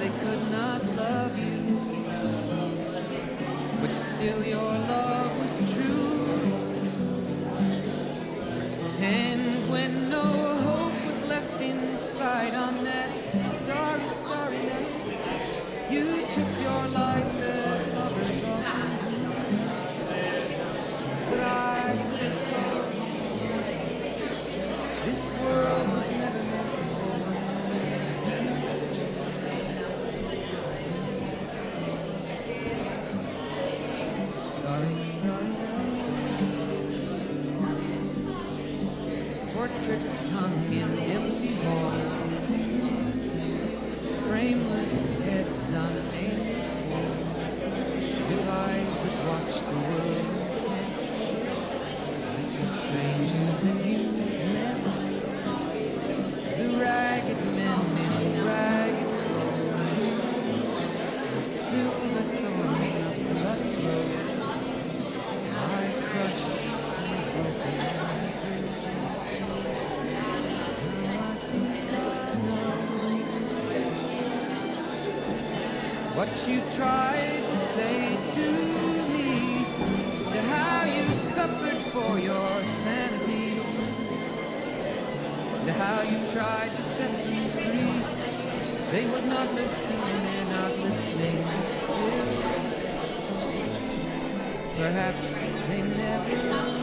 they could not love you, but still your love was true. And when no hope was left inside on that starry, starry night, you took your life as lovers often do. But I could have told you this world was never meant for us. Starry, starry night, portraits hung in empty halls, frameless heads on nameless walls, with eyes that watch the world pass, the strangers that you've met, the ragged men in ragged clothes, the silver thorn of bloody rose. I crushed and broken bridges. What you tried to say to me, to how you suffered for your sanity, to how you tried to set me free. They would not listen, they're not listening still. Perhaps they never will.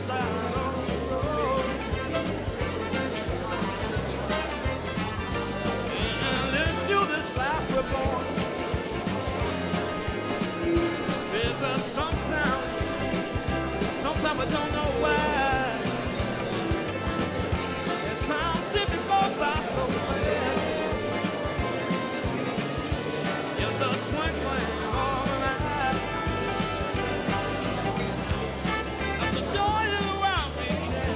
side of the road. And into this life we're born. Baby, sometimes I don't know why. And time seems to go by so fast. In the twinkling of an eye. Let's enjoy it while we can.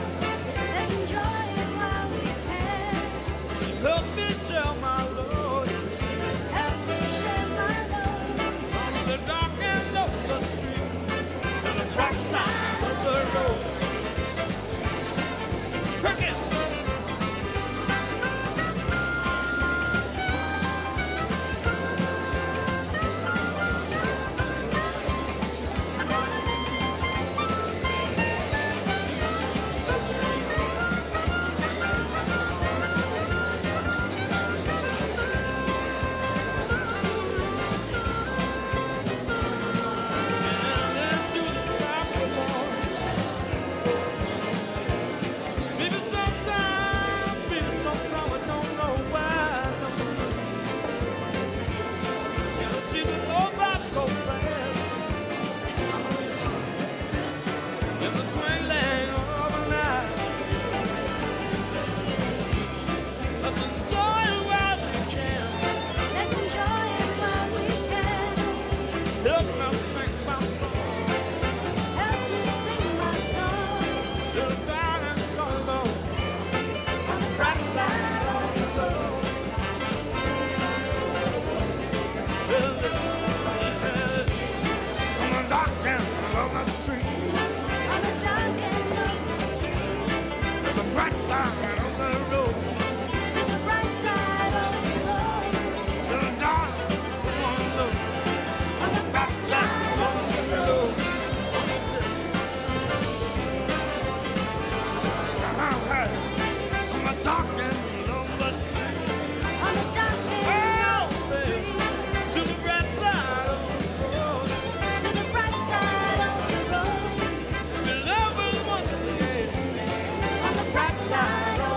Let's enjoy it while we can. Help me share my load. Help me share my load. From the dark and lonely street to the bright side of the road. Crack it! Side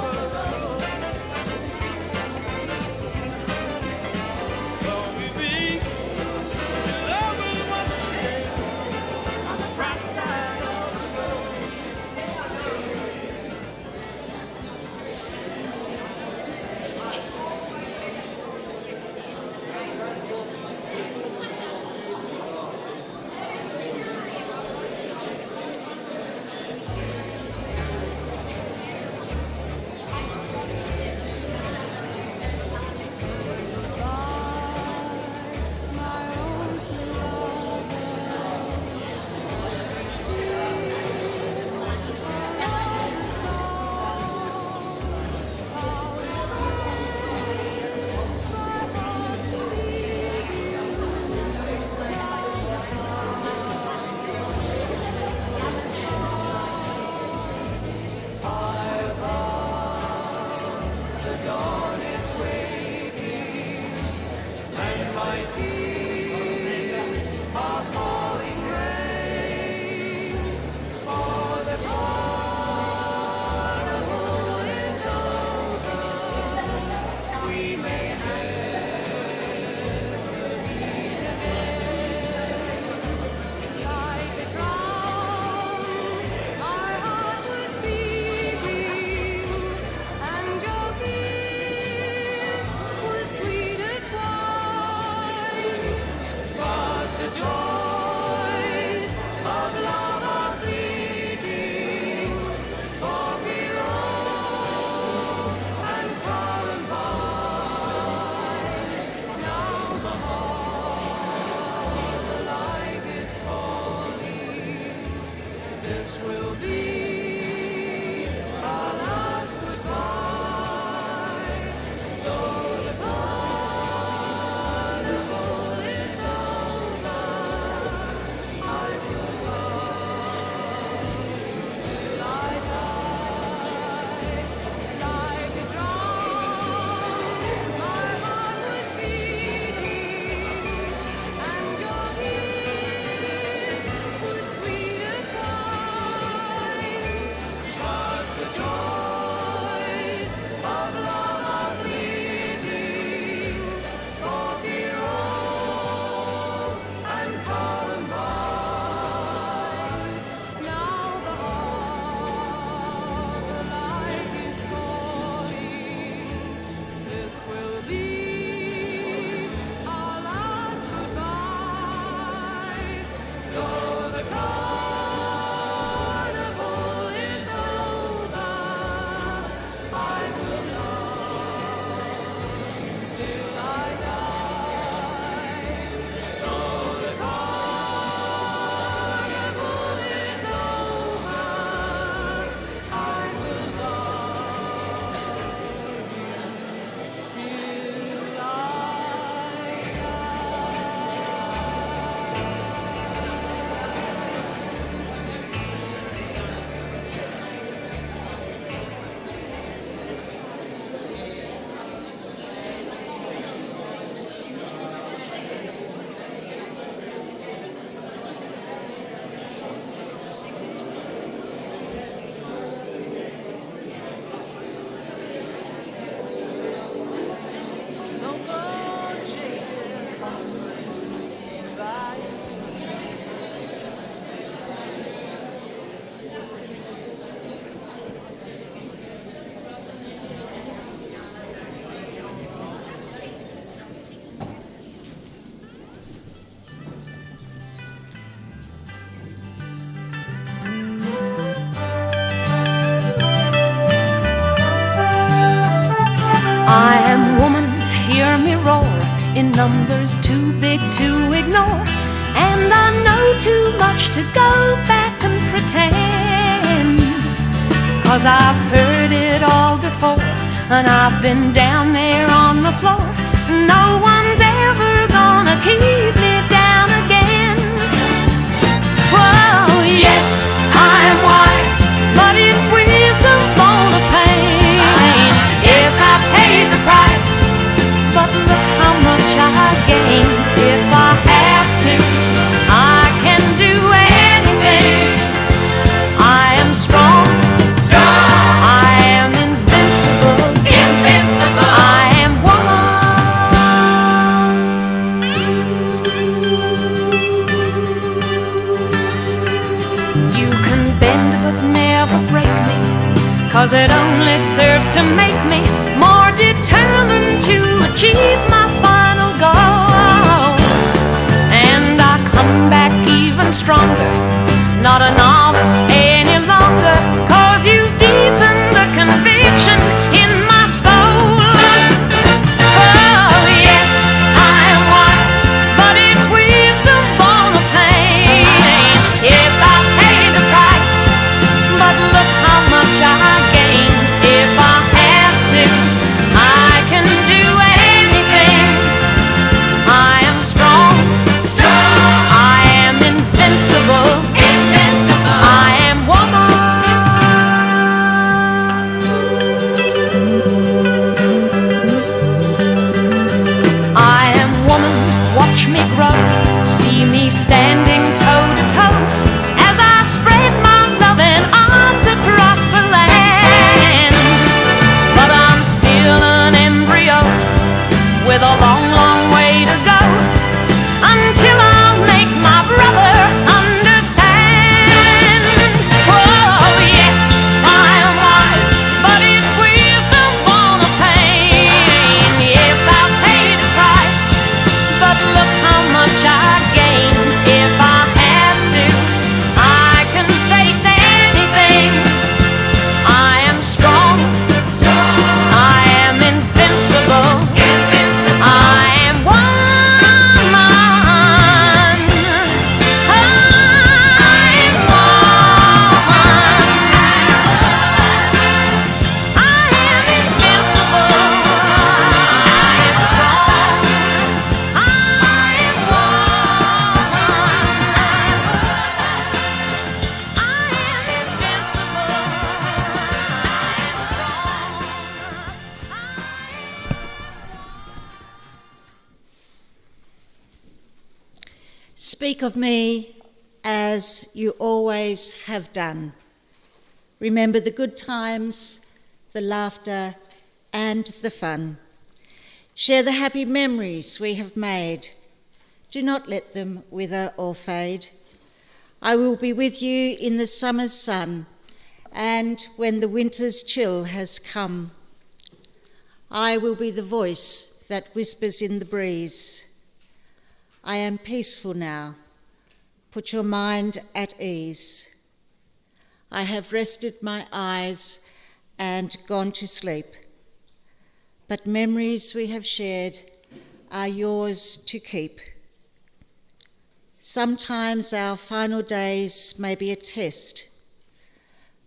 I am woman, hear me roar, in numbers too big to ignore, and I know too much to go back and pretend. 'Cause I've heard it all before, and I've been down there on the floor. No one's ever gonna keep me down again. Whoa, yes, I am wise, but it's wisdom born of pain. Yes, I paid the price, but look how much I gained. If I have to, I can do anything. I am strong, I am invincible, I am woman. You can bend but never break me, 'cause it only serves to make me more determined to achieve my final goal. And I come back even stronger, not a novice any longer, 'cause you've deepened the conviction in my soul. Oh yes, I am wise, but it's wisdom born of pain. Yes, I paid the price, but look how much I gained. If I have to, I can do anything. I am strong, I am invincible, I am woman. I am woman, watch me grow, see me standing toe to toe, as I spread my loving arms across the land. But I'm still an embryo, with a long, long way to go, until I'll make my brother understand. Oh yes, I am wise, but it's wisdom born of pain. Yes, I paid the price, but look how much I gained. If I have to, I can face anything. I am strong, I am invincible, I am woman. I am woman. I am invincible, I am strong, I am woman. I am invincible, I am strong. Speak of me as you always have done. Remember the good times, the laughter, and the fun. Share the happy memories we have made. Do not let them wither or fade. I will be with you in the summer's sun, and when the winter's chill has come, I will be the voice that whispers in the breeze. I am peaceful now. Put your mind at ease. I have rested my eyes and gone to sleep, but memories we have shared are yours to keep. Sometimes our final days may be a test,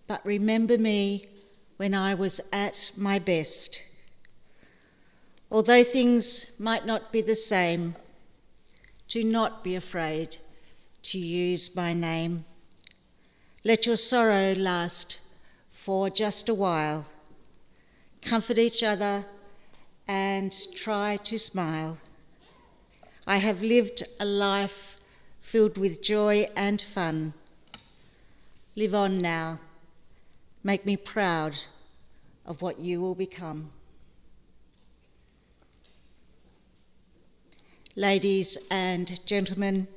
but remember me when I was at my best. Although things might not be the same, do not be afraid to use my name. Let your sorrow last for just a while. Comfort each other and try to smile. I have lived a life filled with joy and fun. Live on now. Make me proud of what you will become. Ladies and gentlemen,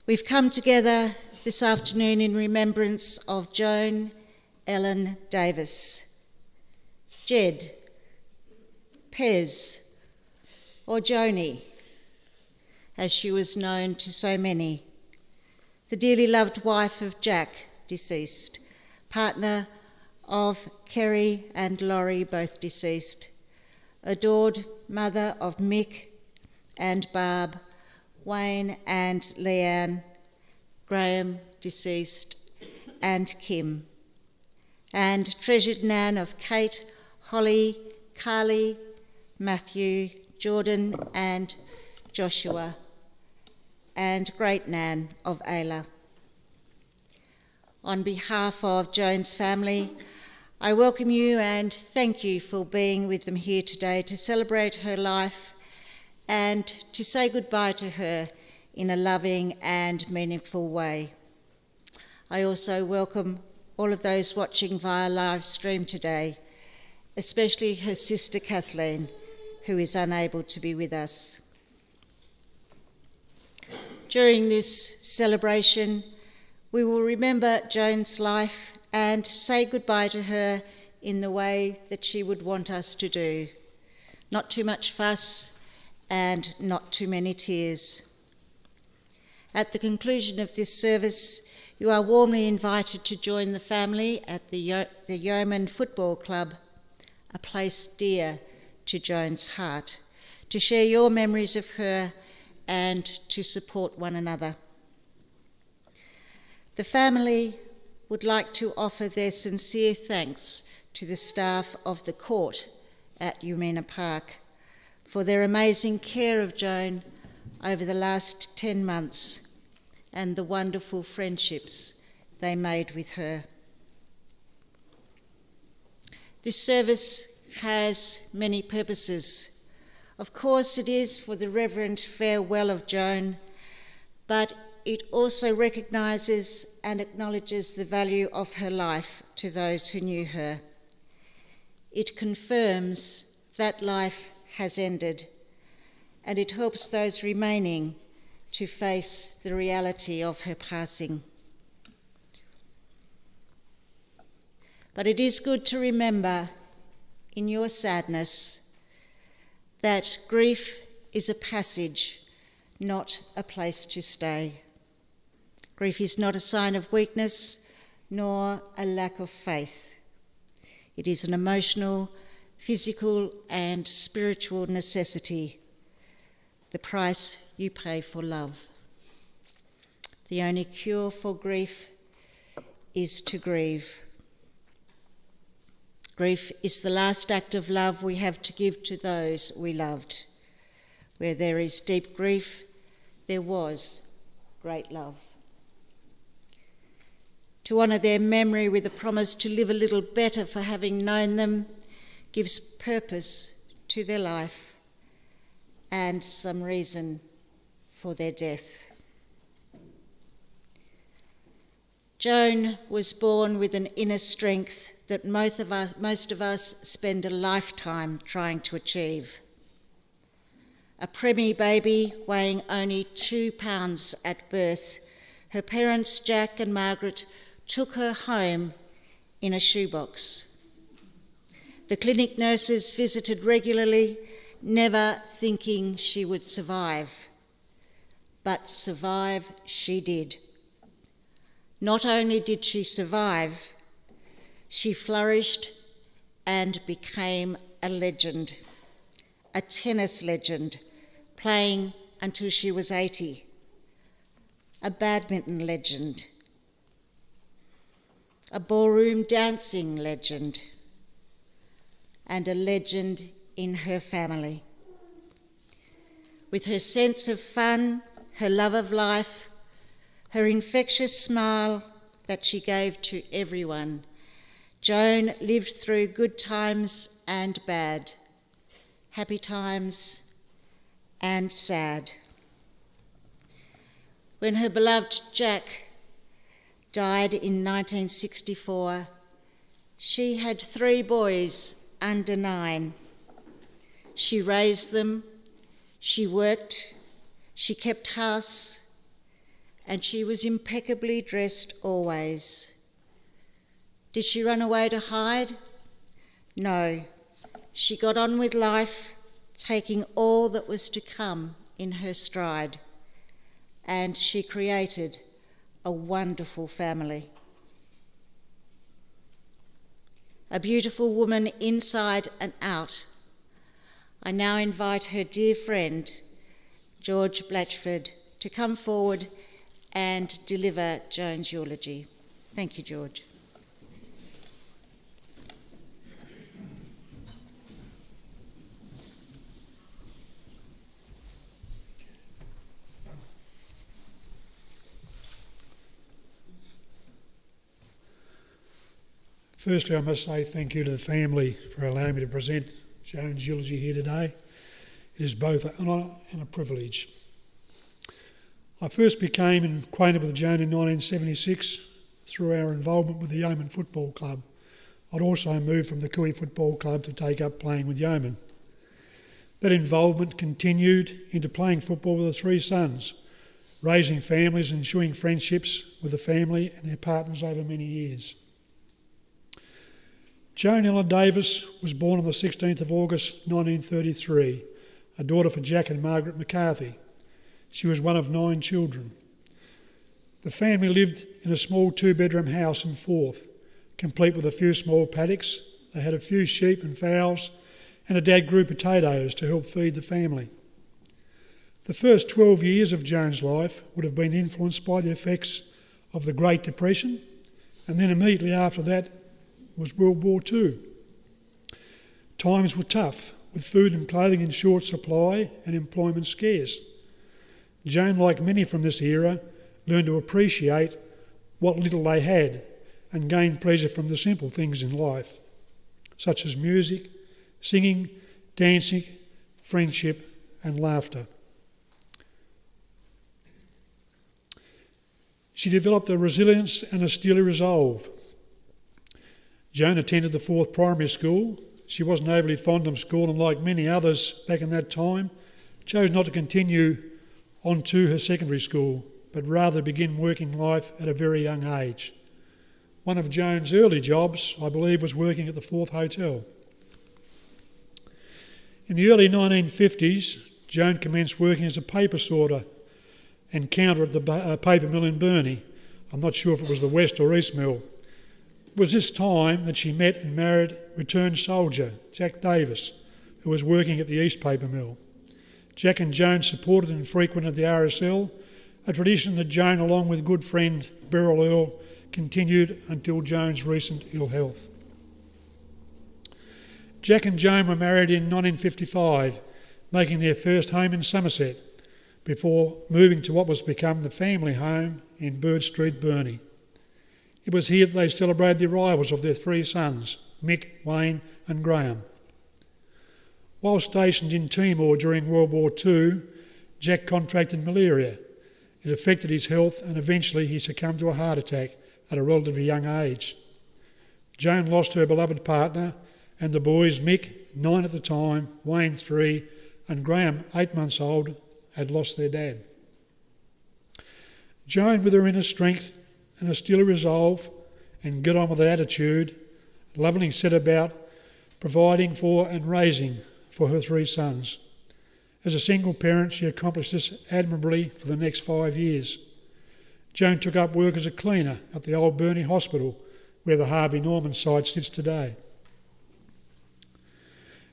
we've come together this afternoon in remembrance of Joan Ellen Davis, Jed, Pez, or Joni, as she was known to so many, the dearly loved wife of Jack, deceased, partner of Kerry and Laurie, both deceased, adored mother of Mick and Barb, Wayne and Leanne, Graham, deceased, and Kim, and treasured nan of Kate, Holly, Carly, Matthew, Jordan, and Joshua, and great nan of Ayla. On behalf of Joan's family, I welcome you and thank you for being with them here today to celebrate her life and to say goodbye to her in a loving and meaningful way. I also welcome all of those watching via live stream today, especially her sister Kathleen, who is unable to be with us. During this celebration, we will remember Joan's life and say goodbye to her in the way that she would want us to do. Not too much fuss and not too many tears. At the conclusion of this service, you are warmly invited to join the family at the Yeoman Football Club, a place dear to Joan's heart, to share your memories of her and to support one another. The family would like to offer their sincere thanks to the staff of the court at Umina Park for their amazing care of Joan over the last 10 months and the wonderful friendships they made with her. This service has many purposes. Of course, it is for the reverent farewell of Joan, but it also recognises and acknowledges the value of her life to those who knew her. It confirms that life has ended, and it helps those remaining to face the reality of her passing. But it is good to remember in your sadness that grief is a passage, not a place to stay. Grief is not a sign of weakness nor a lack of faith. It is an emotional, physical, and spiritual necessity, the price you pay for love. The only cure for grief is to grieve. Grief is the last act of love we have to give to those we loved. Where there is deep grief, there was great love. To honour their memory with a promise to live a little better for having known them gives purpose to their life and some reason for their death. Joan was born with an inner strength that most of us spend a lifetime trying to achieve. A preemie baby weighing only 2 pounds at birth, her parents, Jack and Margaret, took her home in a shoebox. The clinic nurses visited regularly, never thinking she would survive. But survive she did. Not only did she survive, she flourished and became a legend, a tennis legend, playing until she was 80, a badminton legend, a ballroom dancing legend, and a legend in her family. With her sense of fun, her love of life, her infectious smile that she gave to everyone, Joan lived through good times and bad, happy times and sad. When her beloved Jack died in 1964, she had 3 boys under 9. She raised them, she worked, she kept house, and she was impeccably dressed always. Did she run away to hide? No. She got on with life, taking all that was to come in her stride, and she created a wonderful family. A beautiful woman inside and out, I now invite her dear friend, George Blatchford, to come forward and deliver Joan's eulogy. Thank you, George. Firstly, I must say thank you to the family for allowing me to present Joan's eulogy here today. It is both an honour and a privilege. I first became acquainted with Joan in 1976 through our involvement with the Yeoman Football Club. I'd also moved from the Kui Football Club to take up playing with Yeoman. That involvement continued into playing football with the three sons, raising families and ensuring friendships with the family and their partners over many years. Joan Ella Davis was born on the 16th of August 1933, a daughter for Jack and Margaret McCarthy. She was one of 9 children. The family lived in a small 2-bedroom house in Forth, complete with a few small paddocks. They had a few sheep and fowls, and a dad grew potatoes to help feed the family. The first 12 years of Joan's life would have been influenced by the effects of the Great Depression, and then immediately after that was World War II. Times were tough, with food and clothing in short supply and employment scarce. Joan, like many from this era, learned to appreciate what little they had and gained pleasure from the simple things in life, such as music, singing, dancing, friendship and laughter. She developed a resilience and a steely resolve. Joan attended the Forth Primary School. She wasn't overly fond of school, and like many others back in that time, chose not to continue on to her secondary school, but rather begin working life at a very young age. One of Joan's early jobs, I believe, was working at the Forth Hotel. In the early 1950s, Joan commenced working as a paper sorter and counter at the paper mill in Burnie. I'm not sure if it was the West or East Mill. It was this time that she met and married returned soldier Jack Davis, who was working at the East Paper Mill. Jack and Joan supported and frequented the RSL, a tradition that Joan, along with good friend Beryl Earl, continued until Joan's recent ill health. Jack and Joan were married in 1955, making their first home in Somerset, before moving to what was become the family home in Bird Street, Burnie. It was here that they celebrated the arrivals of their 3 sons, Mick, Wayne and Graham. While stationed in Timor during World War II, Jack contracted malaria. It affected his health and eventually he succumbed to a heart attack at a relatively young age. Joan lost her beloved partner and the boys, Mick, 9 at the time, Wayne 3 and Graham, 8 months old, had lost their dad. Joan, with her inner strength and a steely resolve and get on with attitude, lovingly set about providing for and raising for her 3 sons. As a single parent, she accomplished this admirably for the next 5 years. Joan took up work as a cleaner at the old Burnie Hospital, where the Harvey Norman site sits today.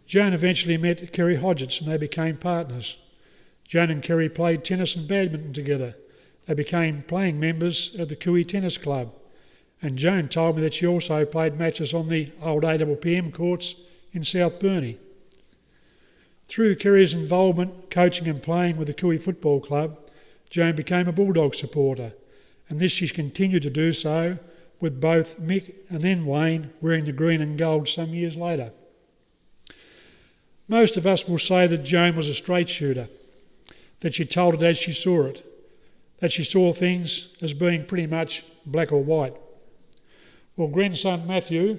Joan eventually met Kerry Hodgetts and they became partners. Joan and Kerry played tennis and badminton together. They became playing members at the Kui Tennis Club, and Joan told me that she also played matches on the old APPM courts in South Burnie. Through Kerry's involvement, coaching and playing with the Kui Football Club, Joan became a Bulldog supporter, and this she continued to do so, with both Mick and then Wayne wearing the green and gold some years later. Most of us will say that Joan was a straight shooter, that she told it as she saw it, that she saw things as being pretty much black or white. Well, grandson Matthew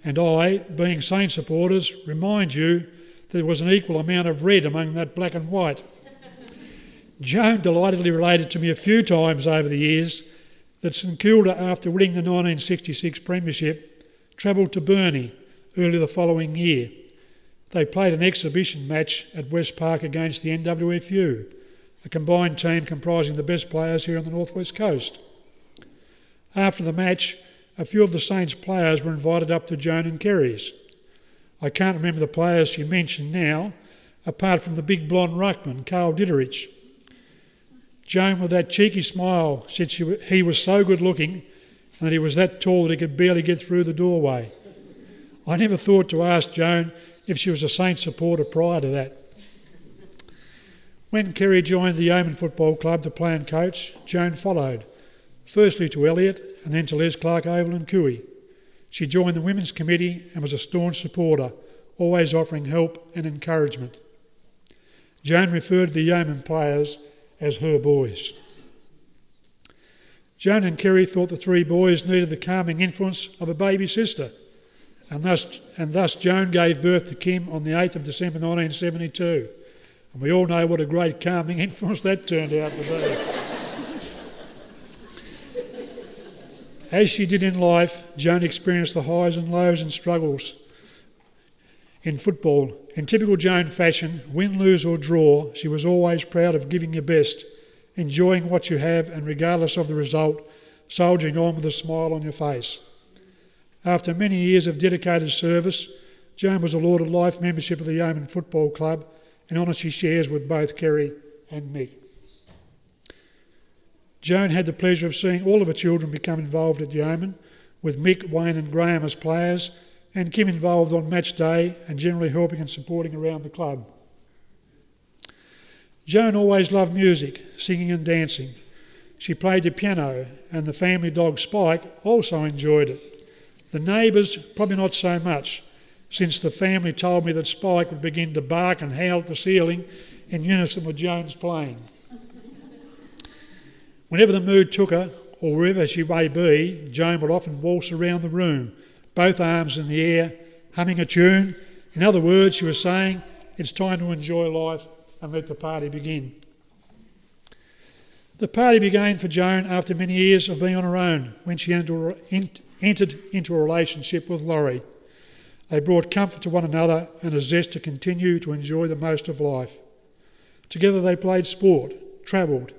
and I, being Saint supporters, remind you that there was an equal amount of red among that black and white. Joan delightedly related to me a few times over the years that St Kilda, after winning the 1966 premiership, travelled to Burnie early the following year. They played an exhibition match at West Park against the NWFU, a combined team comprising the best players here on the Northwest Coast. After the match, a few of the Saints players were invited up to Joan and Kerry's. I can't remember the players she mentioned now, apart from the big blonde ruckman, Carl Ditterich. Joan, with that cheeky smile, said he was so good looking and that he was that tall that he could barely get through the doorway. I never thought to ask Joan if she was a Saints supporter prior to that. When Kerry joined the Yeoman Football Club to play and coach, Joan followed, firstly to Elliot and then to Les Clark Oval and Cooey. She joined the Women's Committee and was a staunch supporter, always offering help and encouragement. Joan referred to the Yeoman players as her boys. Joan and Kerry thought the three boys needed the calming influence of a baby sister, and thus Joan gave birth to Kim on the 8th of December 1972. And we all know what a great calming influence that turned out to be. As she did in life, Joan experienced the highs and lows and struggles in football. In typical Joan fashion, win, lose or draw, she was always proud of giving your best, enjoying what you have and regardless of the result, soldiering on with a smile on your face. After many years of dedicated service, Joan was awarded life membership of the Yeoman Football Club, an honour she shares with both Kerry and Mick. Joan had the pleasure of seeing all of her children become involved at Yeoman, with Mick, Wayne and Graham as players, and Kim involved on match day and generally helping and supporting around the club. Joan always loved music, singing and dancing. She played the piano, and the family dog Spike also enjoyed it. The neighbours probably not so much, since the family told me that Spike would begin to bark and howl at the ceiling in unison with Joan's playing. Whenever the mood took her, or wherever she may be, Joan would often waltz around the room, both arms in the air, humming a tune. In other words, she was saying, it's time to enjoy life and let the party begin. The party began for Joan after many years of being on her own, when she entered into a relationship with Laurie. They brought comfort to one another and a zest to continue to enjoy the most of life. Together they played sport, travelled,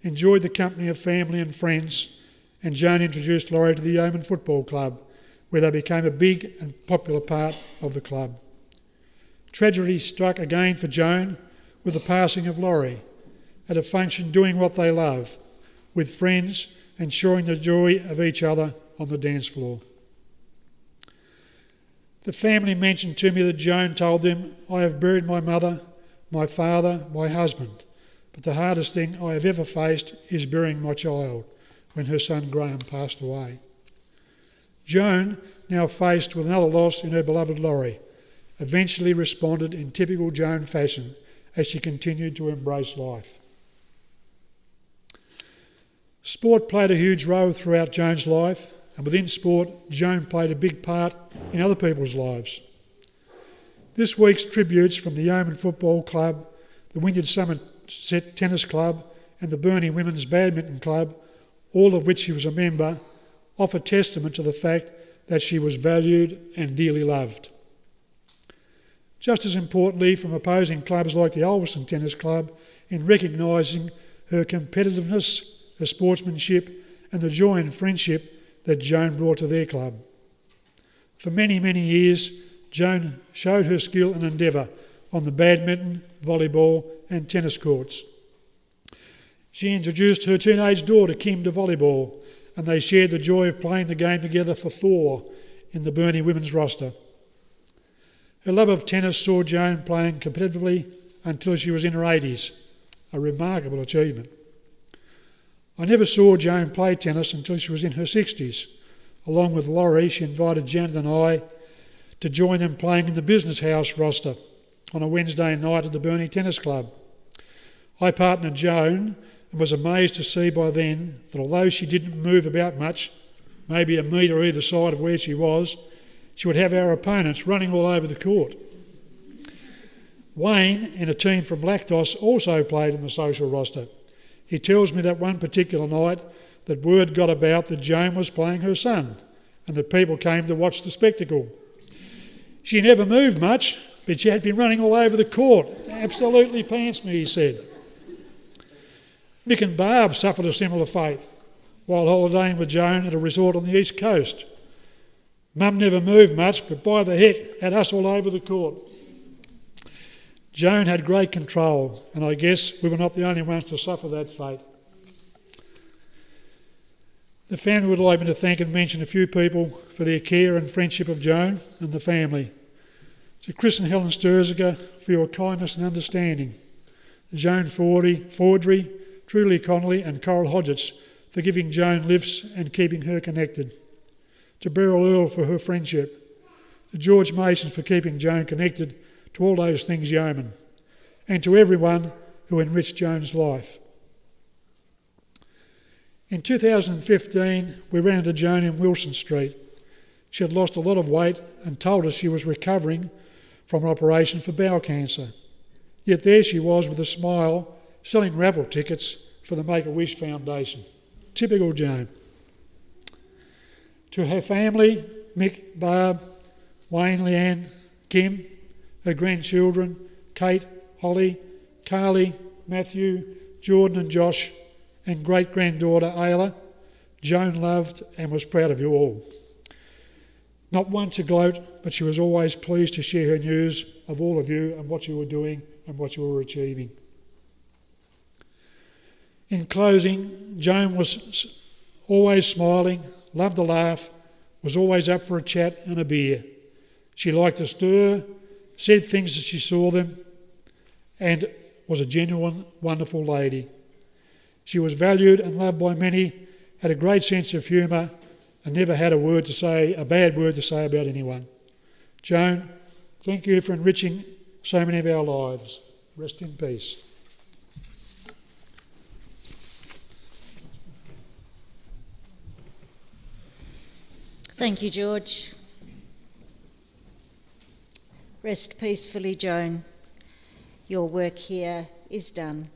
enjoyed the company of family and friends, and Joan introduced Laurie to the Yeoman Football Club, where they became a big and popular part of the club. Tragedy struck again for Joan with the passing of Laurie, at a function doing what they love, with friends and sharing the joy of each other on the dance floor. The family mentioned to me that Joan told them, I have buried my mother, my father, my husband, but the hardest thing I have ever faced is burying my child, when her son Graham passed away. Joan, now faced with another loss in her beloved Laurie, eventually responded in typical Joan fashion as she continued to embrace life. Sport played a huge role throughout Joan's life, and within sport, Joan played a big part in other people's lives. This week's tributes from the Yeoman Football Club, the Wynyard Somerset Tennis Club and the Burnie Women's Badminton Club, all of which she was a member, offer testament to the fact that she was valued and dearly loved. Just as importantly, from opposing clubs like the Ulverston Tennis Club, in recognising her competitiveness, her sportsmanship and the joy and friendship that Joan brought to their club. For many, many years, Joan showed her skill and endeavour on the badminton, volleyball and tennis courts. She introduced her teenage daughter Kim to volleyball, and they shared the joy of playing the game together for Thor in the Burnie women's roster. Her love of tennis saw Joan playing competitively until she was in her 80s, a remarkable achievement. I never saw Joan play tennis until she was in her 60s. Along with Laurie, she invited Janet and I to join them playing in the business house roster on a Wednesday night at the Burnie Tennis Club. I partnered Joan and was amazed to see by then that although she didn't move about much, maybe a metre either side of where she would have our opponents running all over the court. Wayne, in a team from Lactos, also played in the social roster. He tells me that one particular night that word got about that Joan was playing her son and that people came to watch the spectacle. She never moved much, but she had been running all over the court. Absolutely pants me, he said. Mick and Barb suffered a similar fate while holidaying with Joan at a resort on the east coast. Mum never moved much, but by the heck, had us all over the court. Joan had great control, and I guess we were not the only ones to suffer that fate. The family would like me to thank and mention a few people for their care and friendship of Joan and the family. To Chris and Helen Sturziger for your kindness and understanding. Joan Fordry, Truly Connolly and Coral Hodgetts for giving Joan lifts and keeping her connected. To Beryl Earl for her friendship. To George Mason for keeping Joan connected to all those things yeoman. And to everyone who enriched Joan's life. In 2015, we ran into Joan in Wilson Street. She had lost a lot of weight and told us she was recovering from an operation for bowel cancer. Yet there she was with a smile, selling raffle tickets for the Make-A-Wish Foundation. Typical Joan. To her family, Mick, Barb, Wayne, Leanne, Kim, her grandchildren, Kate, Holly, Carly, Matthew, Jordan and Josh, and great-granddaughter Ayla, Joan loved and was proud of you all. Not one to gloat, but she was always pleased to share her news of all of you and what you were doing and what you were achieving. In closing, Joan was always smiling, loved to laugh, was always up for a chat and a beer. She liked to stir, said things as she saw them, and was a genuine, wonderful lady. She was valued and loved by many, had a great sense of humour, and never had a bad word to say about anyone. Joan, thank you for enriching so many of our lives. Rest in peace. Thank you, George. Rest peacefully, Joan. Your work here is done.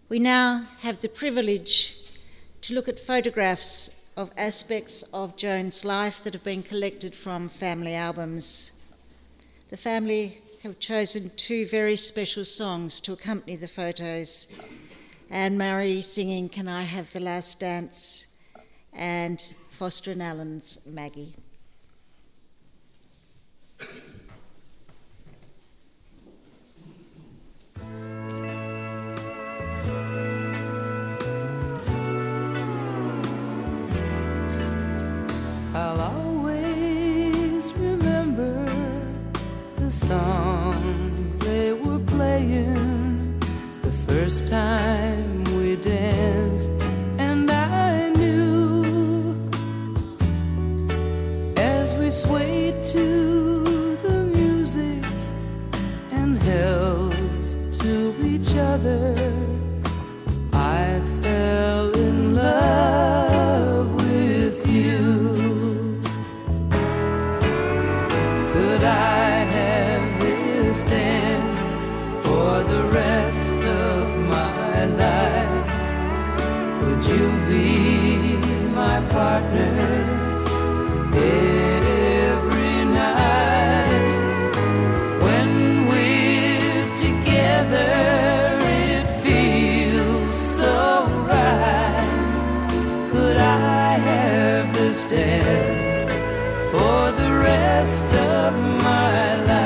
We now have the privilege to look at photographs of aspects of Joan's life that have been collected from family albums. The family have chosen two very special songs to accompany the photos. Anne-Marie singing Can I Have the Last Dance, and Foster and Allen's Maggie. I'll always remember the song they were playing the first time we danced, and I knew as we swayed to the music and held to each other, I fell in love with you. Could I have this dance for the rest of my life? Would you be my partner every night? When we're together, it feels so right. Could I have this dance for the rest of my life?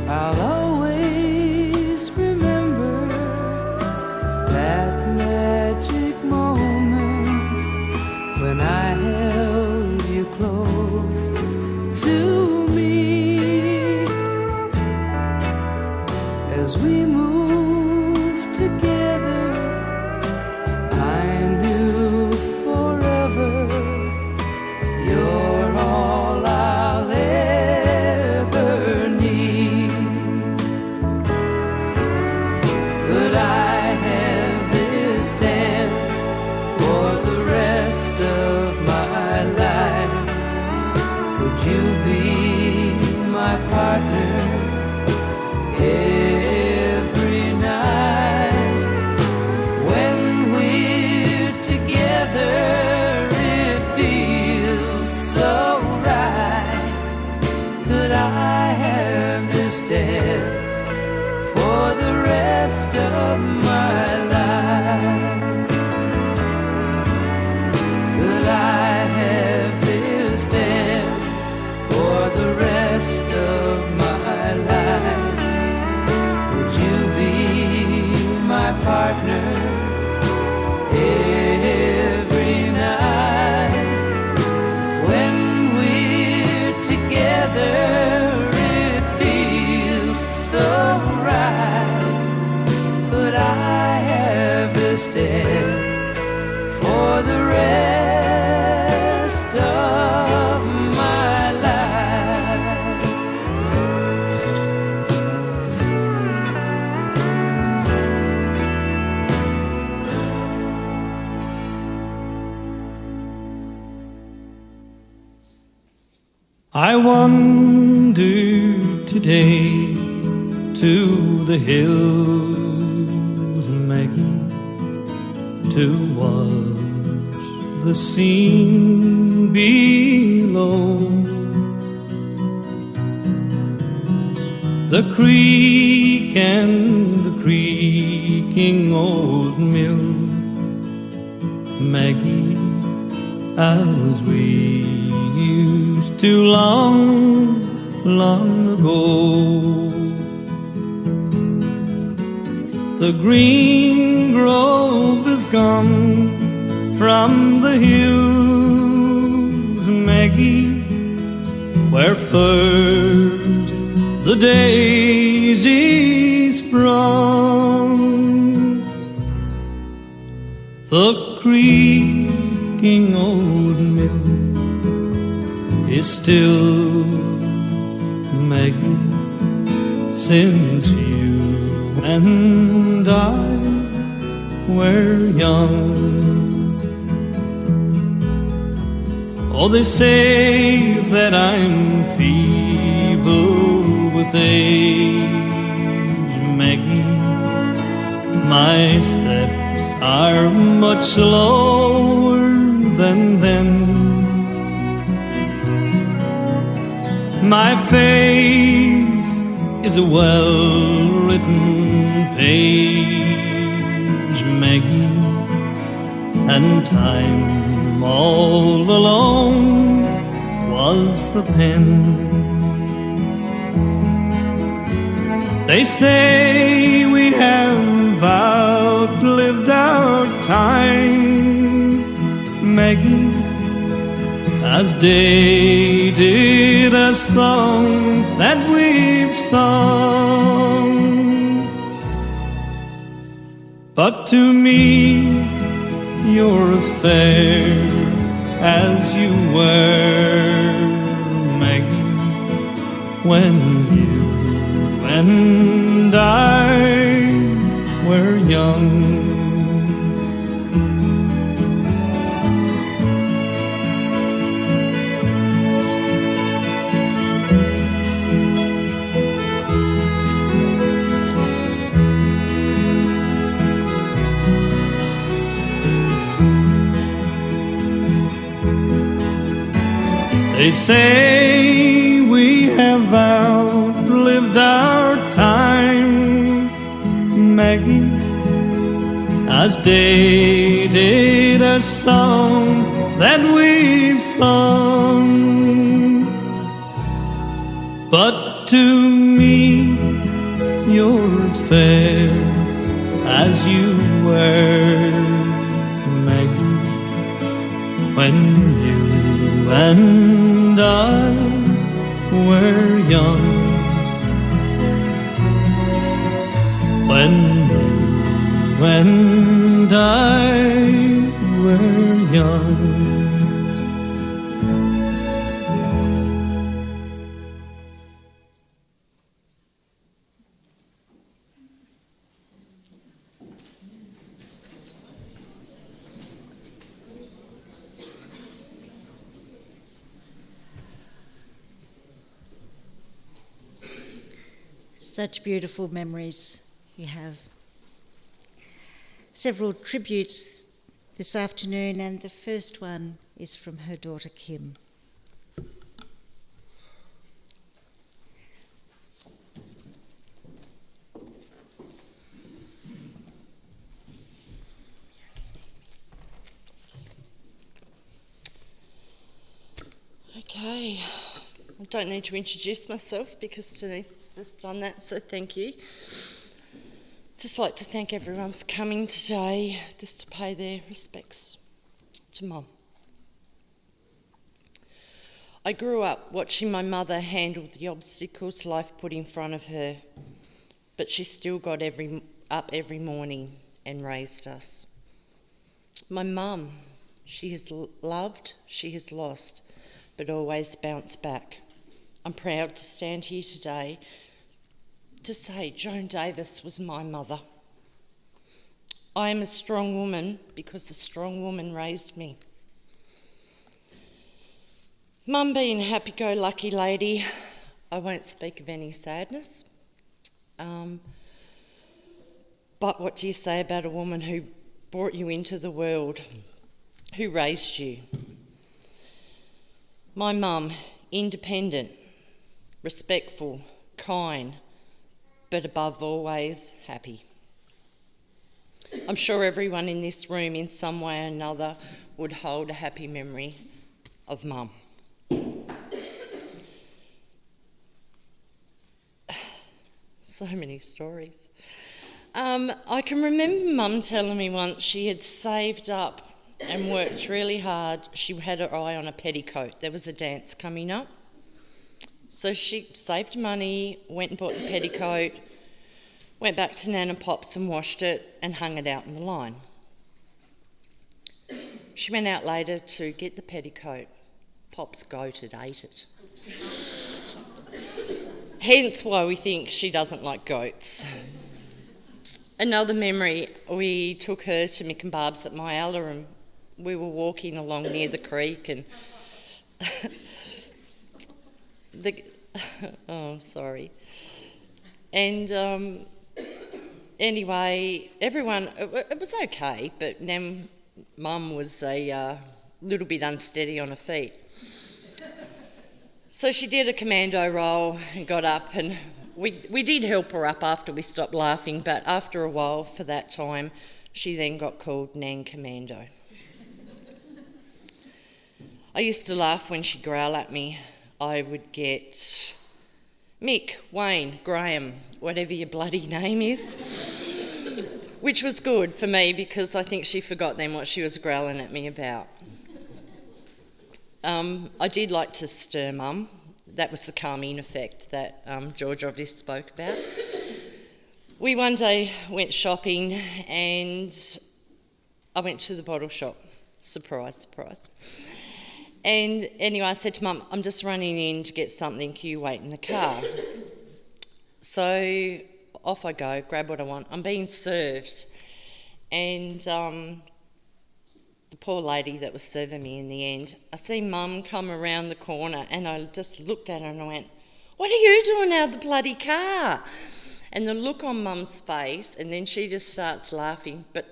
I'll always remember that magic moment when I held you close to me. As we moved together, I knew forever you're all I'll ever need. Could I have this dance for the rest of my life? Would you be my partner every night? When we're together, it feels so right. Could I have this dance for the rest of my life? I wandered today to the hills, Maggie, to watch the scene below. The creek and the creaking old mill, Maggie, as we used to long, long ago. The green grove is gone from the hills, Maggie, where first the daisy sprung. The creaking old mill is still, Maggie, since you and I were young. Oh, they say that I'm feeble with age, Maggie. My steps are much slower than then. My face is a well-written page, Maggie, and time all alone was the pen. They say we have outlived our time, Maggie, as dated as songs that we've sung. But to me, you're as fair as you were, Maggie, when you and I were young. They say we have outlived our time, Maggie, as dated as songs that we've sung. But to me, you're as fair as you were, Maggie, when you and I were young. When you and I were young. Such beautiful memories you have. Several tributes this afternoon, and the first one is from her daughter Kim. Okay, I don't need to introduce myself because Denise has just done that, so thank you. Just like to thank everyone for coming today just to pay their respects to Mum. I grew up watching my mother handle the obstacles life put in front of her, but she still got up every morning and raised us. My mum, she has loved, she has lost, but always bounced back. I'm proud to stand here today to say Joan Davis was my mother. I am a strong woman because a strong woman raised me. Mum being a happy-go-lucky lady, I won't speak of any sadness. But what do you say about a woman who brought you into the world, who raised you? My mum, independent, respectful, kind, but above always happy. I'm sure everyone in this room in some way or another would hold a happy memory of Mum. So many stories. I can remember Mum telling me once she had saved up and worked really hard. She had her eye on a petticoat. There was a dance coming up. So she saved money, went and bought the petticoat, went back to Nan and Pop's and washed it and hung it out in the line. She went out later to get the petticoat. Pop's goat had ate it. Hence why we think she doesn't like goats. Another memory, we took her to Mick and Barb's at Myalla and we were walking along near the creek and And anyway, everyone, it was okay, but then Mum was a little bit unsteady on her feet. So she did a commando roll and got up, and we did help her up after we stopped laughing, but after a while, for that time, she then got called Nan Commando. I used to laugh when she'd growl at me. I would get Mick, Wayne, Graham, whatever your bloody name is, which was good for me because I think she forgot then what she was growling at me about. I did like to stir Mum. That was the calming effect that George obviously spoke about. We one day went shopping and I went to the bottle shop. Surprise, surprise. And anyway, I said to Mum, I'm just running in to get something, can you wait in the car? So off I go, grab what I want. I'm being served. And the poor lady that was serving me in the end, I see Mum come around the corner and I just looked at her and I went, what are you doing out of the bloody car? And the look on Mum's face, and then she just starts laughing. But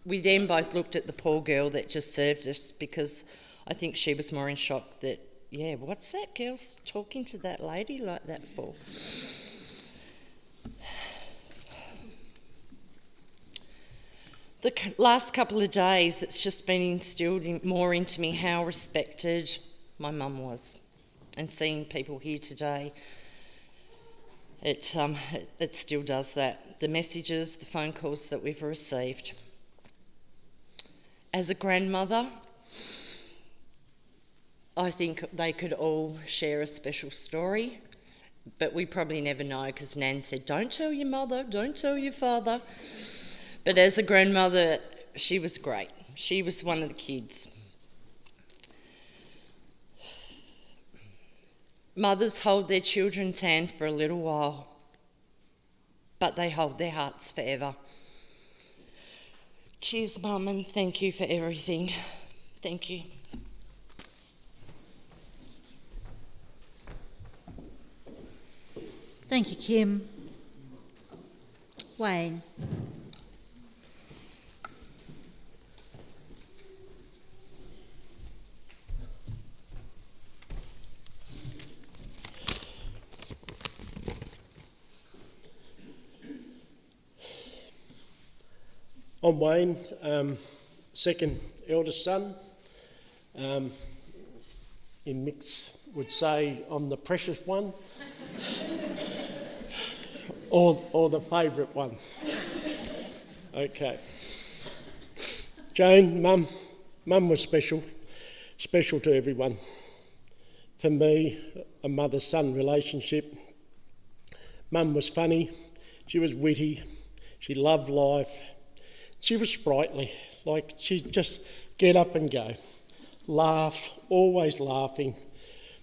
we then both looked at the poor girl that just served us because I think she was more in shock that, yeah, what's that girl talking to that lady like that for? The last couple of days, it's just been instilled more into me how respected my mum was. And seeing people here today, it still does that. The messages, the phone calls that we've received. As a grandmother, I think they could all share a special story, but we probably never know because Nan said, don't tell your mother, don't tell your father. But as a grandmother, she was great. She was one of the kids. Mothers hold their children's hand for a little while, but they hold their hearts forever. Cheers, Mum, and thank you for everything. Thank you. Thank you, Kim. Wayne. I'm Wayne, second eldest son. In Mick's would say I'm the precious one, or the favourite one. Okay. Joan, Mum was special to everyone. For me, a mother-son relationship. Mum was funny, she was witty, she loved life. She was sprightly, like she'd just get up and go. Laugh, always laughing,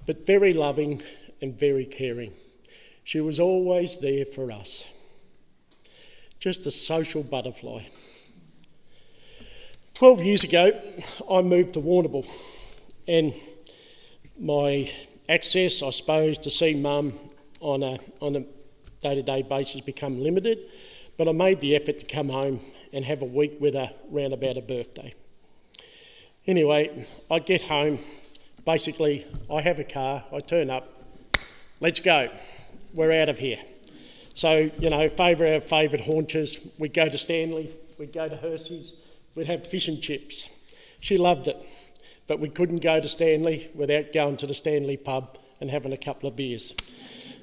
but very loving and very caring. She was always there for us. Just a social butterfly. 12 years ago, I moved to Warrnambool, and my access, I suppose, to see Mum on a day-to-day basis become limited, but I made the effort to come home and have a week with her round about her birthday. Anyway, I get home, basically I have a car, I turn up, let's go, we're out of here. So, you know, our favourite haunches, we'd go to Stanley, we'd go to Hersey's, we'd have fish and chips. She loved it, but we couldn't go to Stanley without going to the Stanley pub and having a couple of beers.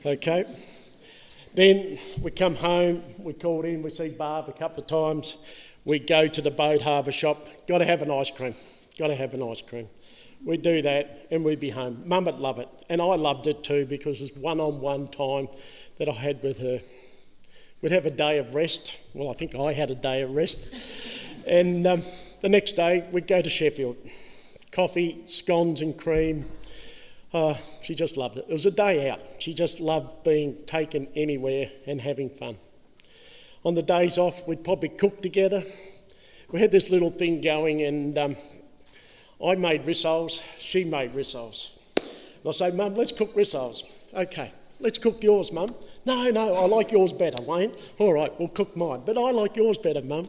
Okay? Then we come home, we called in, we see Barb a couple of times, we go to the Boat Harbour shop, got to have an ice cream, got to have an ice cream. We'd do that and we'd be home. Mum would love it, and I loved it too because it's one-on-one time that I had with her. We'd have a day of rest. Well, I think I had a day of rest. And the next day we'd go to Sheffield. Coffee, scones and cream. She just loved it. It was a day out. She just loved being taken anywhere and having fun. On the days off, we'd probably cook together. We had this little thing going, and I made rissoles, she made rissoles. And I say, Mum, let's cook rissoles. Okay, let's cook yours, Mum. No, I like yours better, Wayne. All right, we'll cook mine, but I like yours better, Mum.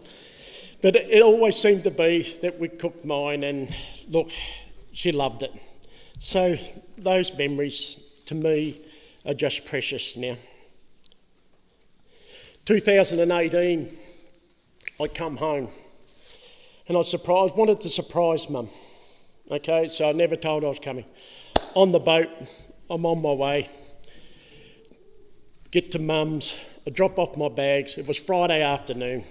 But it always seemed to be that we cooked mine, and look, she loved it. So those memories, to me, are just precious now. 2018, I come home, and I wanted to surprise Mum. Okay, so I never told her I was coming. On the boat, I'm on my way. Get to Mum's, I drop off my bags. It was Friday afternoon.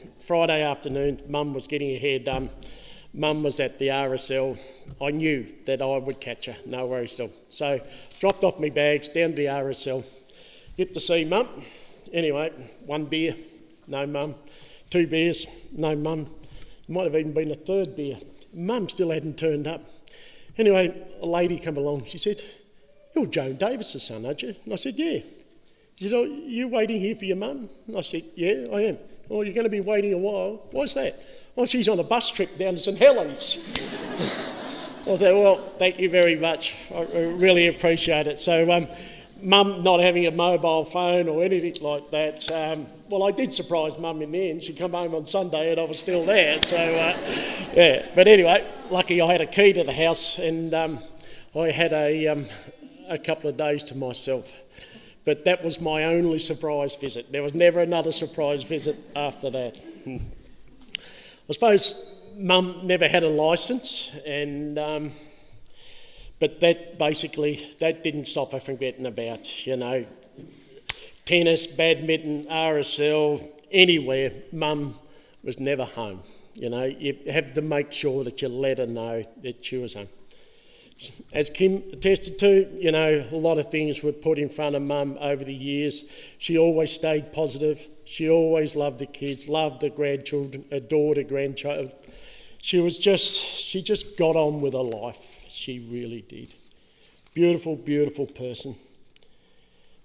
Mum was getting her hair done. Mum was at the RSL. I knew that I would catch her, no worries still. So dropped off my bags, down to the RSL. Get to see Mum. Anyway, 1 beer, no Mum. 2 beers, no Mum. Might have even been a 3rd beer. Mum still hadn't turned up. Anyway, a lady came along. She said, "You're Joan Davis's son, aren't you?" And I said, "Yeah." She said, "Oh, you waiting here for your mum?" And I said, "Yeah, I am." "Oh, you're going to be waiting a while. Why's that?" "Oh, she's on a bus trip down to St Helens." I thought, well, thank you very much. I really appreciate it. So, Mum not having a mobile phone or anything like that, well, I did surprise Mum in the end. She come home on Sunday and I was still there. So, yeah. But anyway, lucky I had a key to the house, and I had a couple of days to myself. But that was my only surprise visit. There was never another surprise visit after that. I suppose Mum never had a licence, and but that didn't stop her from getting about, you know. Tennis, badminton, RSL, anywhere, Mum was never home. You know, you have to make sure that you let her know that she was home. As Kim attested to, you know, a lot of things were put in front of Mum over the years. She always stayed positive. She always loved the kids, loved the grandchildren, adored her grandchild. She just got on with her life. She really did. Beautiful, beautiful person.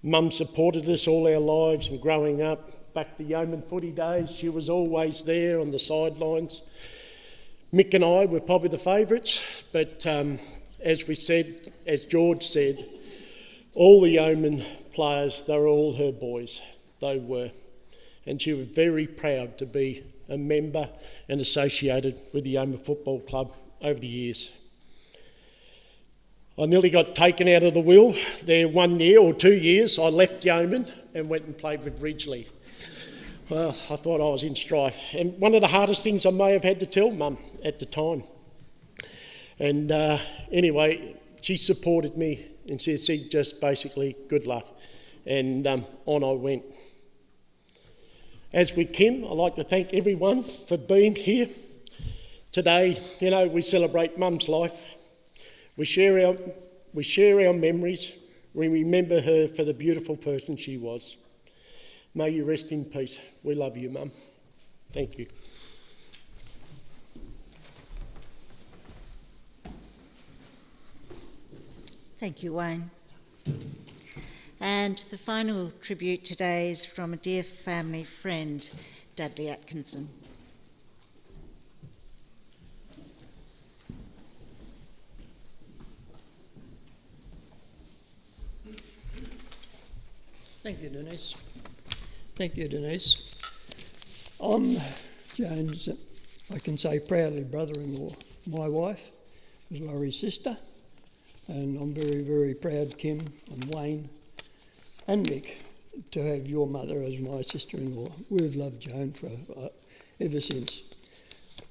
Mum supported us all our lives, and growing up, back to Yeoman footy days, she was always there on the sidelines. Mick and I were probably the favourites, but as George said, all the Yeoman players, they were all her boys. They were. And she was very proud to be a member and associated with the Yeoman Football Club over the years. I nearly got taken out of the will there 1 year or 2 years. I left Yeoman and went and played with Ridgely. Well, I thought I was in strife. And one of the hardest things I may have had to tell Mum at the time. And anyway, she supported me and she said just basically, good luck. And on I went. As with Kim, I'd like to thank everyone for being here. Today, you know, we celebrate Mum's life. We share our memories. We remember her for the beautiful person she was. May you rest in peace. We love you, Mum. Thank you. Thank you, Wayne. And the final tribute today is from a dear family friend, Dudley Atkinson. Thank you, Denise. Thank you, Denise. I'm Joan's, I can say proudly, brother-in-law. My wife was Laurie's sister, and I'm very, very proud, Kim and Wayne and Mick, to have your mother as my sister-in-law. We've loved Joan for ever since.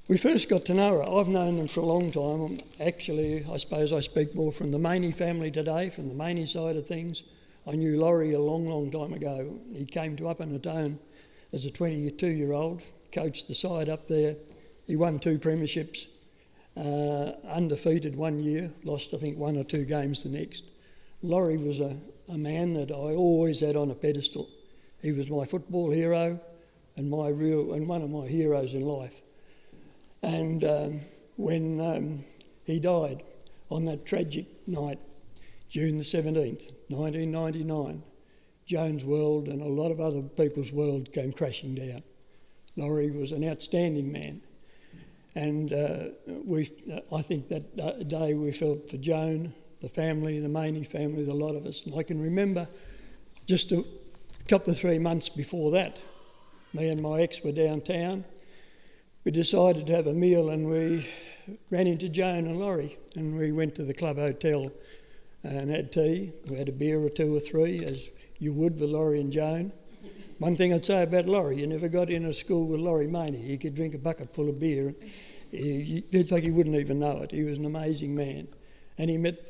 We first got to know her. I've known them for a long time. Actually, I suppose I speak more from the Maney family today, from the Maney side of things. I knew Laurie a long, long time ago. He came to Up Invincible as a 22-year-old, coached the side up there. He won 2 premierships, undefeated one year, lost I think 1 or 2 games the next. Laurie was a man that I always had on a pedestal. He was my football hero and one of my heroes in life. And when he died on that tragic night, June the 17th, 1999, Joan's world and a lot of other people's world came crashing down. Laurie was an outstanding man. And I think that day we felt for Joan, the family, the Maney family, the lot of us. And I can remember just a couple of 3 months before that, me and my ex were downtown. We decided to have a meal and we ran into Joan and Laurie, and we went to the club hotel and had tea. We had a beer or 2 or 3, as you would with Laurie and Joan. One thing I'd say about Laurie, you never got into school with Laurie Maney. He could drink a bucket full of beer. It's like he wouldn't even know it. He was an amazing man. And he met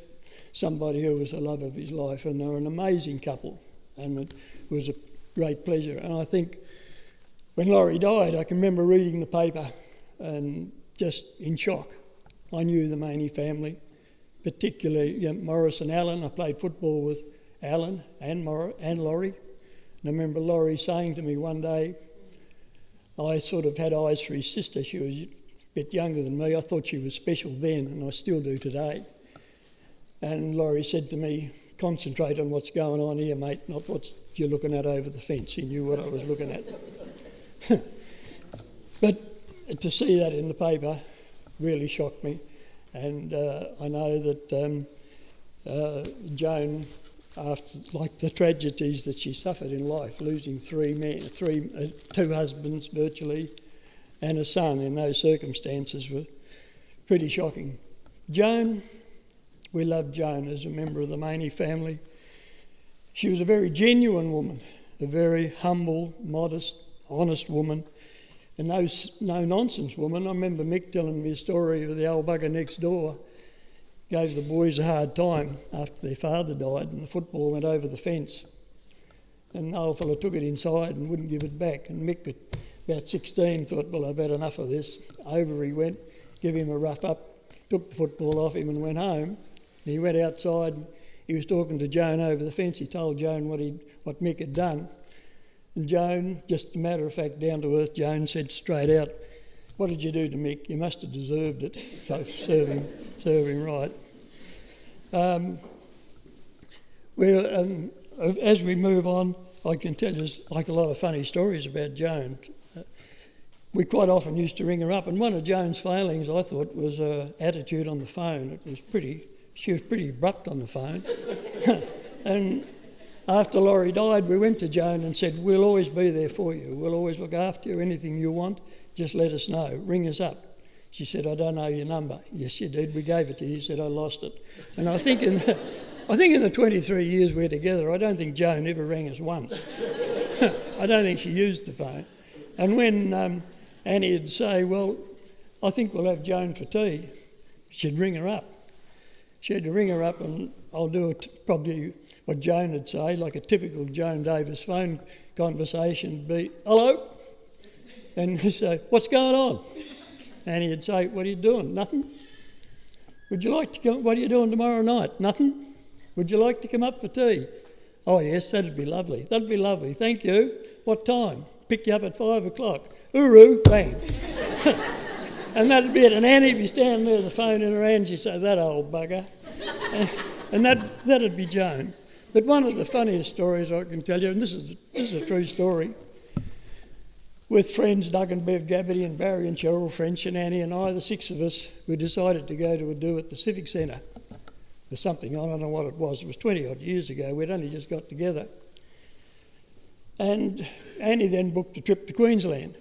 somebody who was the love of his life, and they were an amazing couple. And it was a great pleasure. And I think when Laurie died, I can remember reading the paper and just in shock. I knew the Maney family, particularly Morris and Alan. I played football with Alan and Laurie. And I remember Laurie saying to me one day, I sort of had eyes for his sister. She was a bit younger than me. I thought she was special then, and I still do today. And Laurie said to me, concentrate on what's going on here, mate, not what you're looking at over the fence. He knew what I was looking at. But to see that in the paper really shocked me. And I know that Joan, after like the tragedies that she suffered in life, losing 2 husbands virtually, and a son in those circumstances, was pretty shocking. Joan, we loved Joan as a member of the Maney family. She was a very genuine woman, a very humble, modest, honest woman, and no-nonsense woman. I remember Mick telling me a story of the old bugger next door gave the boys a hard time after their father died and the football went over the fence. And the old fella took it inside and wouldn't give it back. And Mick, at about 16, thought, well, I've had enough of this. Over he went, gave him a rough up, took the football off him and went home. And he went outside and he was talking to Joan over the fence. He told Joan what Mick had done. And Joan, just a matter of fact, down to earth, Joan said straight out, what did you do to Mick? You must have deserved it. So serve him right. As we move on, I can tell you like a lot of funny stories about Joan. We quite often used to ring her up, and one of Joan's failings, I thought, was her attitude on the phone. She was pretty abrupt on the phone. And after Laurie died, we went to Joan and said, we'll always be there for you. We'll always look after you. Anything you want, just let us know. Ring us up. She said, I don't know your number. Yes, you did. We gave it to you. She said, I lost it. And I think in the 23 years we're together, I don't think Joan ever rang us once. I don't think she used the phone. And when Annie would say, well, I think we'll have Joan for tea, she'd ring her up. She had to ring her up, and I'll do it probably what Joan would say, like a typical Joan Davis phone conversation, be, hello? And he'd say, what's going on? And he'd say, what are you doing? Nothing. Would you like to come? What are you doing tomorrow night? Nothing. Would you like to come up for tea? Oh yes, that'd be lovely. That'd be lovely. Thank you. What time? Pick you up at 5 o'clock. Uru, bang. And that'd be it. And Annie'd be standing there with the phone in her hand. She'd say, that old bugger. And that'd be Joan. But one of the funniest stories I can tell you, and this is a true story, with friends Doug and Bev Gabberty and Barry and Cheryl French and Annie and I, the 6 of us, we decided to go to a do at the Civic Centre. There's something, I don't know what it was 20 odd years ago. We'd only just got together. And Annie then booked a trip to Queensland.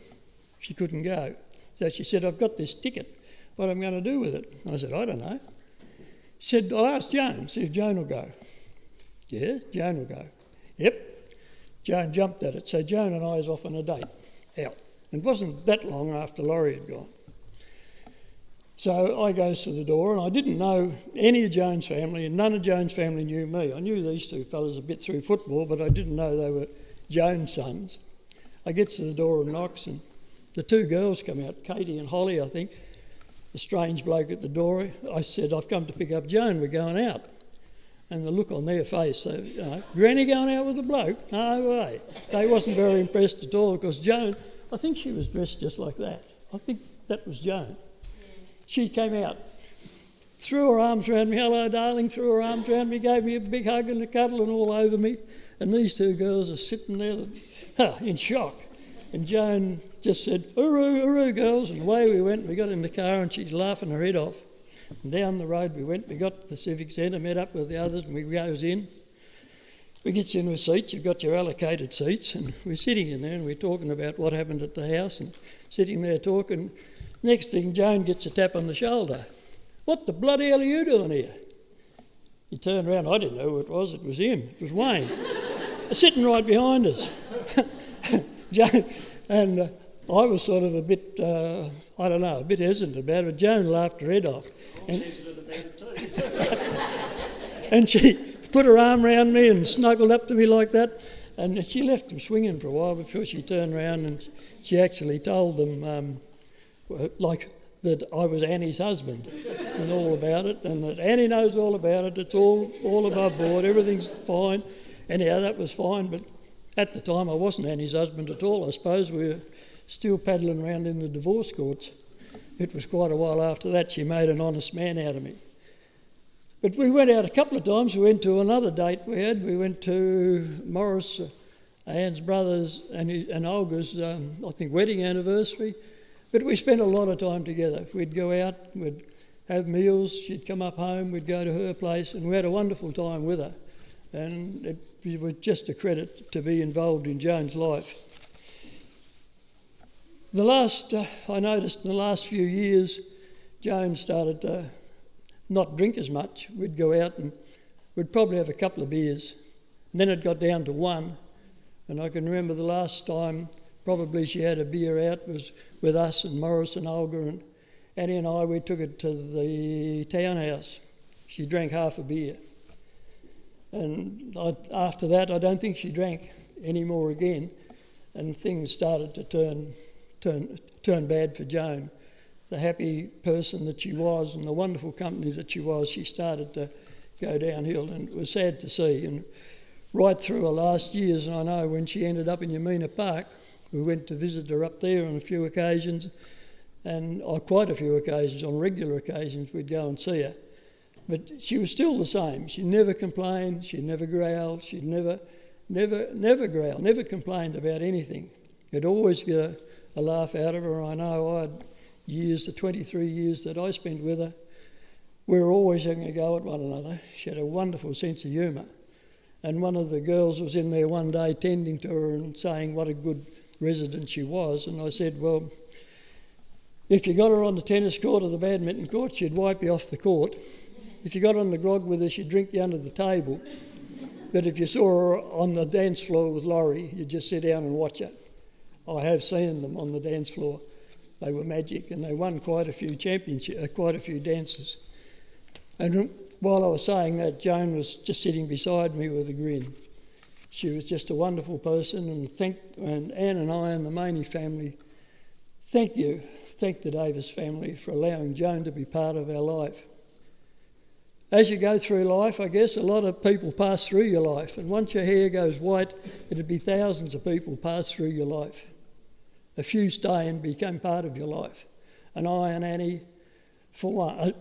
She couldn't go. So she said, I've got this ticket. What am I going to do with it? I said, I don't know. She said, I'll ask Joan, see if Joan will go. Yeah, Joan will go. Yep. Joan jumped at it. So Joan and I was off on a date out. It wasn't that long after Laurie had gone. So I goes to the door, and I didn't know any of Joan's family, and none of Joan's family knew me. I knew these two fellas a bit through football, but I didn't know they were Joan's sons. I gets to the door and knocks, and the two girls come out, Katie and Holly, I think. The strange bloke at the door. I said, I've come to pick up Joan, we're going out. And the look on their face, so, Granny going out with a bloke? No way. They wasn't very impressed at all, because Joan, I think she was dressed just like that. I think that was Joan. She came out, threw her arms around me, hello darling, threw her arms around me, gave me a big hug and a cuddle and all over me. And these two girls are sitting there in shock. And Joan just said, hooroo, hooroo, girls. And away we went. We got in the car and she's laughing her head off. And down the road we went. We got to the Civic Centre, met up with the others, and we goes in. We gets into a seat. You've got your allocated seats. And we're sitting in there and we're talking about what happened at the house and sitting there talking. Next thing, Joan gets a tap on the shoulder. What the bloody hell are you doing here? He turned around. I didn't know who it was. It was him. It was Wayne. Sitting right behind us. Joan, and I was sort of a bit, a bit hesitant about it, but Joan laughed her head off. And she put her arm around me and snuggled up to me like that, and she left them swinging for a while before she turned around, and she actually told them, that I was Annie's husband and all about it, and that Annie knows all about it, it's all above board, everything's fine. Anyhow, that was fine, but at the time I wasn't Annie's husband at all. I suppose we were still paddling around in the divorce courts. It was quite a while after that she made an honest man out of me. But we went out a couple of times. We went to another date we had. We went to Morris, Anne's brother's and Olga's, I think, wedding anniversary. But we spent a lot of time together. We'd go out, we'd have meals, she'd come up home, we'd go to her place, and we had a wonderful time with her. And it was just a credit to be involved in Joan's life. I noticed in the last few years, Joan started to not drink as much. We'd go out and we'd probably have a couple of beers. And then it got down to one. And I can remember the last time probably she had a beer out was with us and Morris and Olga and Annie and I. We took it to the townhouse. She drank half a beer. And after that, I don't think she drank any more again. And things started to turn bad for Joan. The happy person that she was and the wonderful company that she was, she started to go downhill, and it was sad to see. And right through her last years, and I know when she ended up in Yamina Park, we went to visit her up there on a few occasions, and on quite a few occasions, on regular occasions, we'd go and see her. But she was still the same. She never complained, she'd never growl, she'd never growl, never complained about anything. You'd always get a laugh out of her. I know I had years, the 23 years that I spent with her, we were always having a go at one another. She had a wonderful sense of humour. And one of the girls was in there one day tending to her and saying what a good resident she was. And I said, well, if you got her on the tennis court or the badminton court, she'd wipe you off the court. If you got on the grog with her, she'd drink you under the table. But if you saw her on the dance floor with Laurie, you'd just sit down and watch her. I have seen them on the dance floor. They were magic, and they won quite a few championships, quite a few dances. And while I was saying that, Joan was just sitting beside me with a grin. She was just a wonderful person, and Anne and I and the Maney family, thank the Davis family for allowing Joan to be part of our life. As you go through life, I guess a lot of people pass through your life, and once your hair goes white, it'd be thousands of people pass through your life. A few stay and become part of your life. And I and Annie, for one,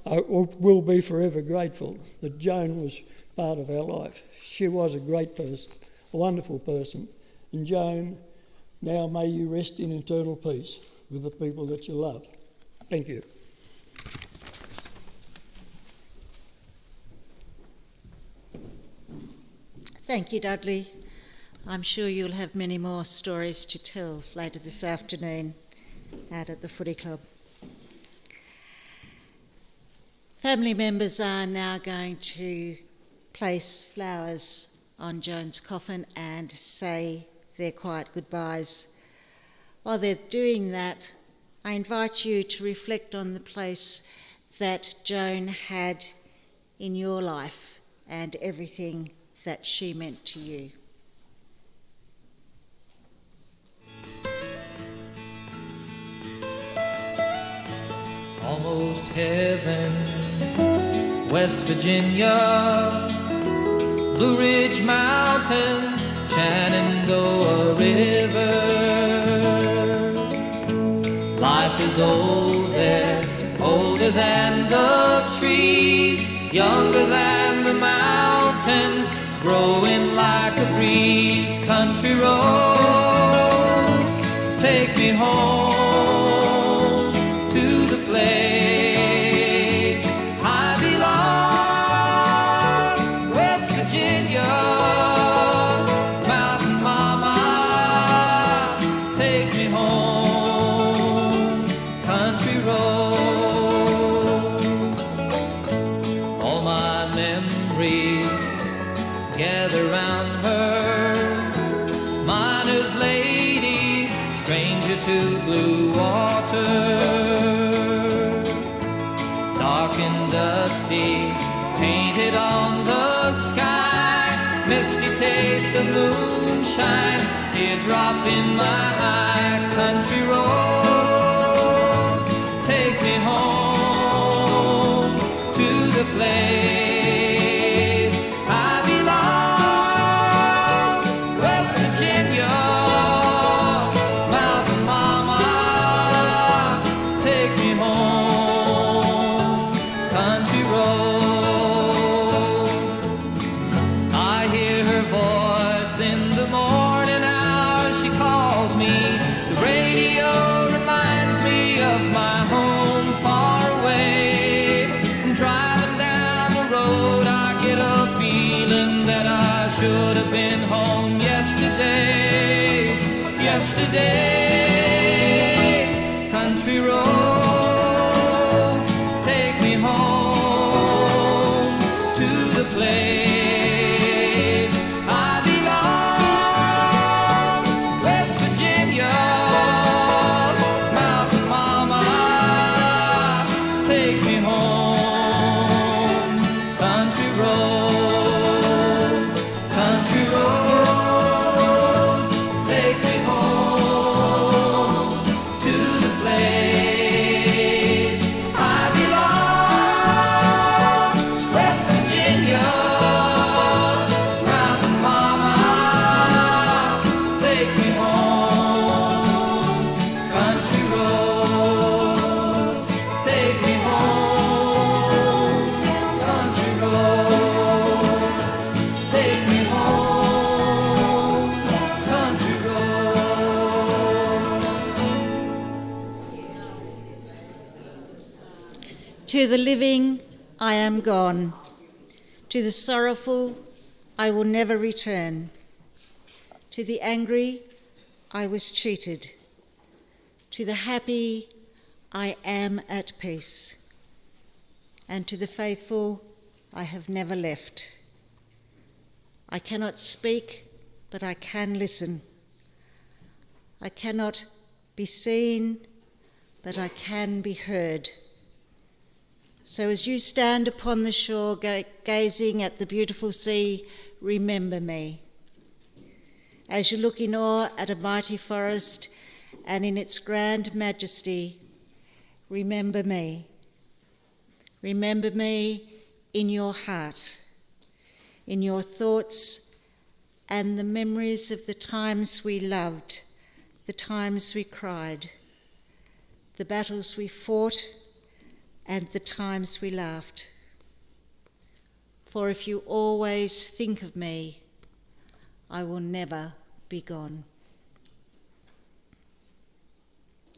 I will be forever grateful that Joan was part of our life. She was a great person, a wonderful person. And Joan, now may you rest in eternal peace with the people that you love. Thank you. Thank you, Dudley. I'm sure you'll have many more stories to tell later this afternoon out at the footy club. Family members are now going to place flowers on Joan's coffin and say their quiet goodbyes. While they're doing that, I invite you to reflect on the place that Joan had in your life and everything that she meant to you. Almost heaven, West Virginia, Blue Ridge Mountains, Shenandoah River. Life is old there, older than the trees, younger than the mountains, growing like a breeze. Country roads, take me home to the place I belong. West Virginia, Mountain Mama, take me home. Country roads, all my memories gather round her. Miner's lady, stranger to blue water. Dark and dusty, painted on the sky. Misty taste of moonshine, teardrop in my eye. Country roads, take me home to the place I belong. West Virginia, Mountain Mama, take me home. Country roads, I hear her voice in the morning hours. She calls me. The radio reminds me of my home far away. Driving down the road, I get a feeling that I should have been home yesterday. Yesterday, country roads, take me home to the place I belong. West Virginia, Mountain Mama, take me home. Country roads, country roads, take me home to the place I belong. West Virginia, Mountain Mama, take me home. Country roads, take me home. Country roads, take me home. Country roads. To the living, I am gone. To the sorrowful, I will never return. To the angry, I was cheated. To the happy, I am at peace. And to the faithful, I have never left. I cannot speak, but I can listen. I cannot be seen, but I can be heard. So as you stand upon the shore gazing at the beautiful sea, remember me. As you look in awe at a mighty forest and in its grand majesty, remember me. Remember me in your heart, in your thoughts, and the memories of the times we loved, the times we cried, the battles we fought, and the times we laughed. For if you always think of me, I will never be gone.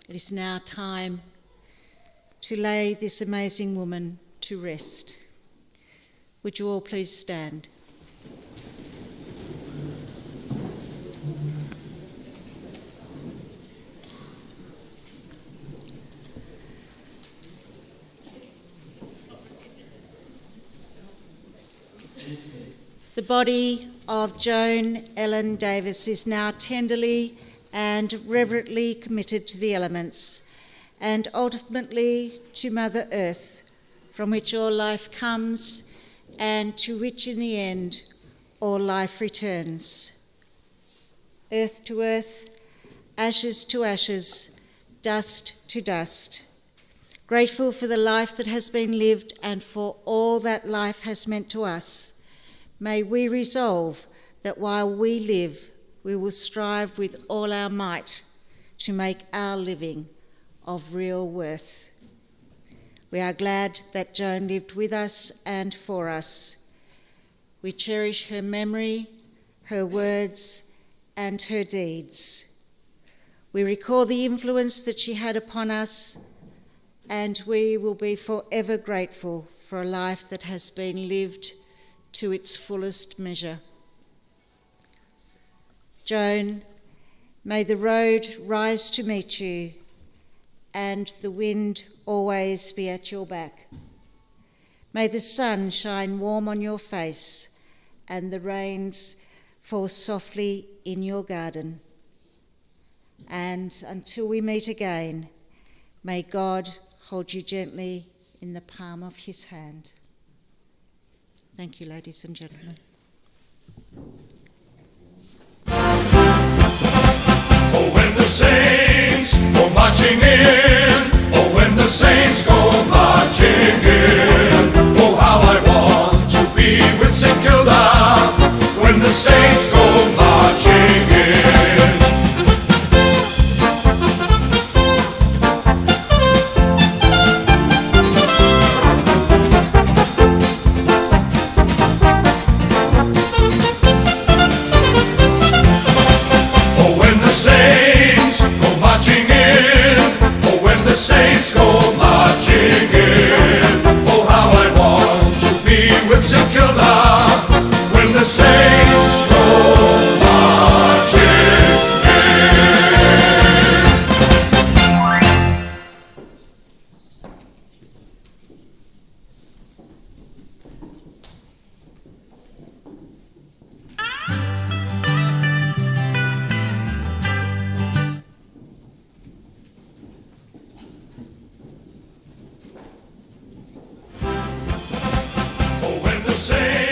It is now time to lay this amazing woman to rest. Would you all please stand? The body of Joan Ellen Davis is now tenderly and reverently committed to the elements and ultimately to Mother Earth, from which all life comes and to which in the end all life returns. Earth to earth, ashes to ashes, dust to dust. Grateful for the life that has been lived and for all that life has meant to us, may we resolve that while we live, we will strive with all our might to make our living of real worth. We are glad that Joan lived with us and for us. We cherish her memory, her words, and her deeds. We recall the influence that she had upon us, and we will be forever grateful for a life that has been lived to its fullest measure. Joan, may the road rise to meet you and the wind always be at your back. May the sun shine warm on your face and the rains fall softly in your garden. And until we meet again, may God hold you gently in the palm of his hand. Thank you, ladies and gentlemen. Oh, when the saints go marching in, oh, when the saints go marching in, oh, how I want to be with St. Kilda, when the saints go marching in. Saints go marching in. Oh, how I want to be with St. Kilda when the saints go marching say